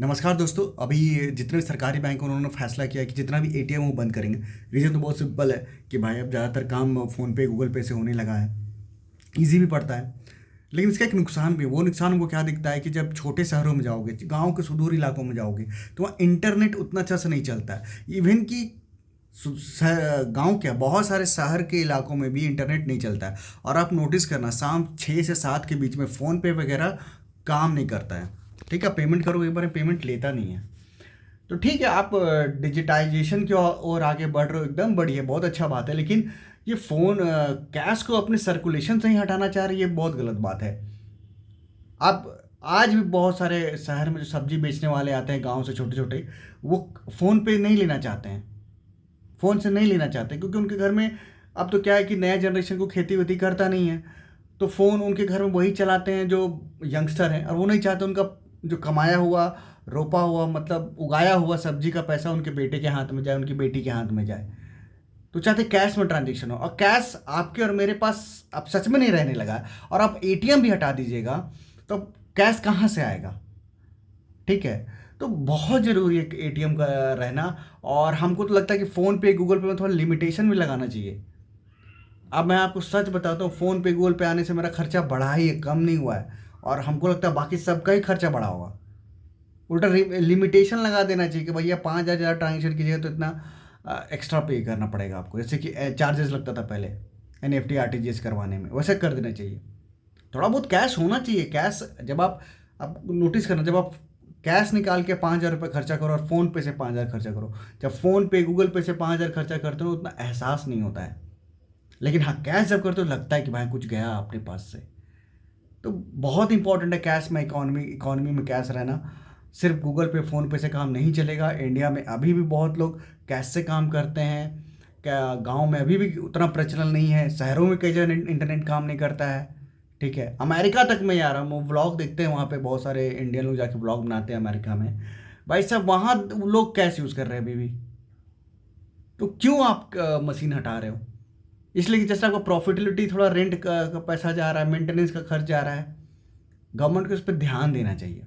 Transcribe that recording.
नमस्कार दोस्तों। अभी जितने भी सरकारी बैंक उन्होंने फैसला किया कि जितना भी एटीएम वो बंद करेंगे। रीज़न तो बहुत सिंपल है कि भाई अब ज़्यादातर काम फ़ोन पे गूगल पे से होने लगा है। ईज़ी भी पड़ता है। लेकिन इसका एक नुकसान भी है। वो नुकसान हमको क्या दिखता है कि जब छोटे शहरों में जाओगे, गाँव के सुदूर इलाकों में जाओगे, तो वहाँ इंटरनेट उतना अच्छा से नहीं चलता है। इवन कि गांव क्या, बहुत सारे शहर के इलाकों में भी इंटरनेट नहीं चलता है। और आप नोटिस करना, शाम 6 से 7 के बीच में फ़ोन पे वगैरह काम नहीं करता है। ठीक है, पेमेंट करो एक बार, पेमेंट लेता नहीं है। तो ठीक है, आप डिजिटाइजेशन की ओर आगे बढ़ रहे हो, एकदम बढ़िया, बहुत अच्छा बात है। लेकिन ये फ़ोन कैश को अपने सर्कुलेशन से ही हटाना चाह रही है, ये बहुत गलत बात है। आप आज भी बहुत सारे शहर में जो सब्जी बेचने वाले आते हैं गांव से, छोटे छोटे, वो फ़ोन पे नहीं लेना चाहते हैं। फ़ोन से नहीं लेना चाहते क्योंकि उनके घर में अब तो क्या है कि नया जनरेशन को खेती वेती करता नहीं है। तो फ़ोन उनके घर में वही चलाते हैं जो यंगस्टर हैं, और वो नहीं चाहते उनका जो कमाया हुआ, रोपा हुआ, मतलब उगाया हुआ सब्जी का पैसा उनके बेटे के हाथ में जाए, उनकी बेटी के हाथ में जाए। तो चाहते कैश में ट्रांजेक्शन हो, और कैश आपके और मेरे पास अब सच में नहीं रहने लगा है। और आप एटीएम भी हटा दीजिएगा तो कैश कहाँ से आएगा? ठीक है। तो बहुत ज़रूरी है एटीएम का रहना। और हमको तो लगता है कि फ़ोन पे गूगल पे में थोड़ा लिमिटेशन भी लगाना चाहिए। अब मैं आपको सच बताता हूँ, फ़ोन पे गूगल पे आने से मेरा खर्चा बढ़ा ही है, कम नहीं हुआ है। और हमको लगता है बाकी सबका ही खर्चा बढ़ा होगा। उल्टा लिमिटेशन लगा देना चाहिए कि भैया 5,000 ट्रांजेक्शन कीजिएगा तो इतना एक्स्ट्रा पे करना पड़ेगा आपको, जैसे कि चार्जेस लगता था पहले एनएफटी आरटीजीएस करवाने में, वैसे कर देना चाहिए। थोड़ा बहुत कैश होना चाहिए। कैश जब आप नोटिस करना, जब आप कैश निकाल के 5,000 रुपये खर्चा करो और फ़ोन पे से 5,000 खर्चा करो, जब फ़ोन पे गूगल पे से 5,000 खर्चा करते हो उतना एहसास नहीं होता है। लेकिन हाँ, कैश जब करते हो लगता है कि भाई कुछ गया अपने पास से। तो बहुत इंपॉर्टेंट है कैश में, इकोनॉमी में कैश रहना। सिर्फ गूगल पे फ़ोन पे से काम नहीं चलेगा। इंडिया में अभी भी बहुत लोग कैश से काम करते हैं। क्या गांव में अभी भी उतना प्रचलन नहीं है, शहरों में कई जगह इंटरनेट काम नहीं करता है। ठीक है, अमेरिका तक में यार हम व्लॉग देखते हैं, वहाँ पे बहुत सारे इंडियन लोग जाके व्लॉग बनाते हैं अमेरिका में। भाई साहब, वहाँ लोग कैश यूज़ कर रहे हैं अभी भी। तो क्यों आप मशीन हटा रहे हो? इसलिए कि जैसे आपका प्रॉफिटेबिलिटी, थोड़ा रेंट का पैसा जा रहा है, मेंटेनेंस का खर्च जा रहा है। गवर्नमेंट को इस पर ध्यान देना चाहिए।